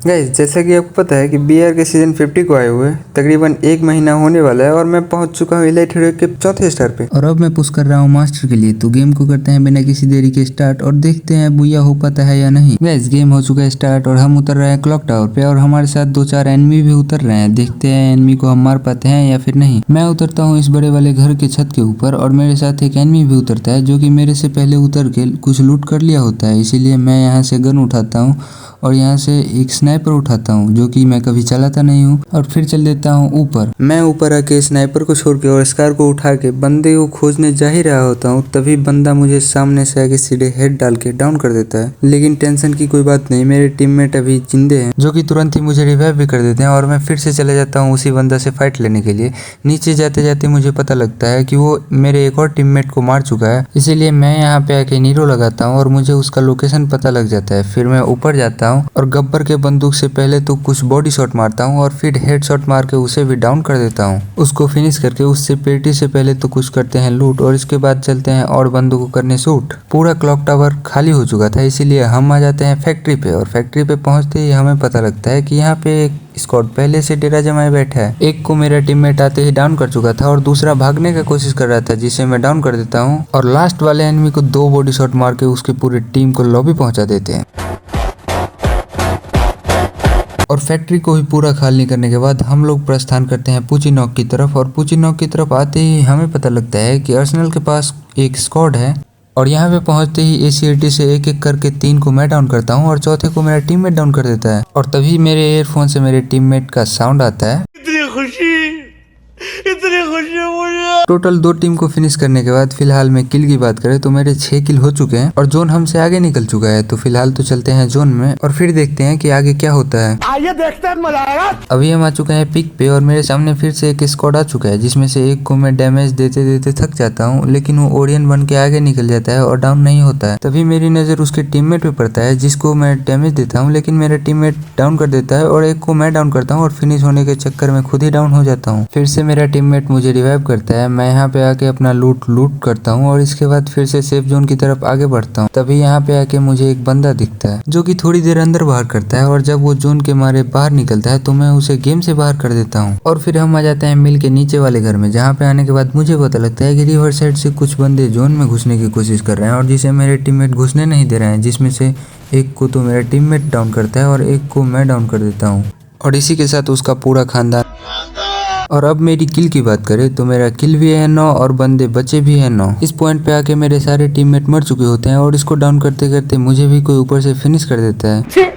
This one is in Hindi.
गाइस, जैसा कि आपको पता है कि बीआर के सीजन 50 को आए हुए तकरीबन 1 महीना होने वाला है और मैं पहुंच चुका हूं इलाइट हीरो के 4थे स्टार पे। और अब मैं पुश कर रहा हूँ मास्टर के लिए। तो गेम को करते हैं बिना किसी देरी के स्टार्ट और देखते हैं बुया हो पाता है या नहीं। गाइस, गेम हो चुका है स्टार्ट और हम उतर रहे हैं क्लॉक टावर पे और हमारे साथ 2-4 एनिमी भी उतर रहे हैं। देखते हैं एनिमी को हम मार पाते हैं या फिर नहीं। मैं उतरता हूँ इस बड़े वाले घर के छत के ऊपर और मेरे साथ एक एनिमी भी उतरता है जो कि मेरे से पहले उतर के कुछ लूट कर लिया होता है। इसीलिए मैं यहाँ से गन उठाता हूँ और यहाँ से एक स्नाइपर उठाता हूँ जो कि मैं कभी चलाता नहीं हूँ और फिर चल देता हूँ ऊपर। मैं ऊपर आके स्नाइपर को छोड़ के और स्कार को उठा के बंदे को खोजने जा ही रहा होता हूँ, तभी बंदा मुझे सामने से आके सीधे हेड डाल के डाउन कर देता है। लेकिन टेंशन की कोई बात नहीं, मेरे टीममेट अभी जिंदे हैं जो कि तुरंत ही मुझे रिवाइव भी कर देते हैं और मैं फिर से चले जाता हूँ उसी बंदा से फाइट लेने के लिए। नीचे जाते जाते मुझे पता लगता है कि वो मेरे एक और टीममेट को मार चुका है, इसीलिए मैं यहाँ पे आके नीरो लगाता हूँ और मुझे उसका लोकेशन पता लग जाता है। फिर मैं ऊपर जाता हूँ और गब्बर के बंदूक से पहले तो कुछ बॉडी शॉट मारता हूँ और फिर हेड शॉट मार के उसे भी डाउन कर देता हूँ। उसको फिनिश करके उससे पेटी से पहले तो कुछ करते हैं लूट और इसके बाद चलते हैं और बंदूक को करने शूट। पूरा क्लॉक टावर खाली हो चुका था, इसीलिए हम आ जाते हैं फैक्ट्री पे और फैक्ट्री पे पहुंचते ही हमें पता लगता है कि यहाँ पे एक स्क्वाड पहले से डेरा जमाए बैठा है। एक को मेरा टीममेट आते ही डाउन कर चुका था और दूसरा भागने का कोशिश कर रहा था जिसे मैं डाउन कर देता हूँ और लास्ट वाले एनिमी को 2 बॉडी शॉट मार के उसकी पूरी टीम को लॉबी पहुंचा देते हैं। और फैक्ट्री को ही पूरा खाली करने के बाद हम लोग प्रस्थान करते हैं पुचिनॉक की तरफ और पुचिनॉक की तरफ आते ही हमें पता लगता है कि अर्सेनल के पास एक स्क्वाड है और यहाँ पे पहुंचते ही एसीएटी से एक एक करके 3 को मैं डाउन करता हूँ और चौथे को मेरा टीममेट डाउन कर देता है और तभी मेरे ईयरफोन से मेरे टीममेट का साउंड आता है। इतनी खुशी मुझे। टोटल 2 टीम को फिनिश करने के बाद फिलहाल में किल की बात करें तो मेरे 6 किल हो चुके हैं और जोन हमसे आगे निकल चुका है। तो फिलहाल तो चलते हैं जोन में और फिर देखते हैं कि आगे क्या होता है। आइए देखते हैं, मजा आएगा। अभी हम आ चुके हैं पिक पे और मेरे सामने फिर से एक स्क्वाड आ चुका है जिसमें से एक को मैं डैमेज देते देते थक जाता हूँ, लेकिन वो ओरियन बन के आगे निकल जाता है और डाउन नहीं होता है। तभी मेरी नजर उसके टीममेट पे पड़ता है जिसको मैं डैमेज देता हूँ, लेकिन मेरा टीममेट डाउन कर देता है और एक को मैं डाउन करता हूँ और फिनिश होने के चक्कर में खुद ही डाउन हो जाता हूँ। फिर से मेरा टीममेट मुझे रिवाइव करता है। मैं यहाँ पे आके अपना लूट करता हूँ और इसके बाद फिर से सेफ जोन की तरफ आगे बढ़ता हूँ। तभी यहाँ पे आके मुझे एक बंदा दिखता है जो कि थोड़ी देर अंदर बाहर करता है और जब वो जोन के मारे बाहर निकलता है तो मैं उसे गेम से बाहर कर देता हूँ। और फिर हम आ जाते हैं मिल के नीचे वाले घर में, जहाँ पे आने के बाद मुझे पता लगता है कि रिवर साइड से कुछ बंदे जोन में घुसने की कोशिश कर रहे हैं और जिसे मेरे टीममेट घुसने नहीं दे रहे हैं, जिसमें से एक को तो मेरा टीममेट डाउन करता है और एक को मैं डाउन कर देता हूँ और इसी के साथ उसका पूरा खानदान। और अब मेरी किल की बात करें तो मेरा किल भी है 9 और बंदे बचे भी हैं 9। इस पॉइंट पे आके मेरे सारे टीममेट मर चुके होते हैं और इसको डाउन करते करते मुझे भी कोई ऊपर से फिनिश कर देता है।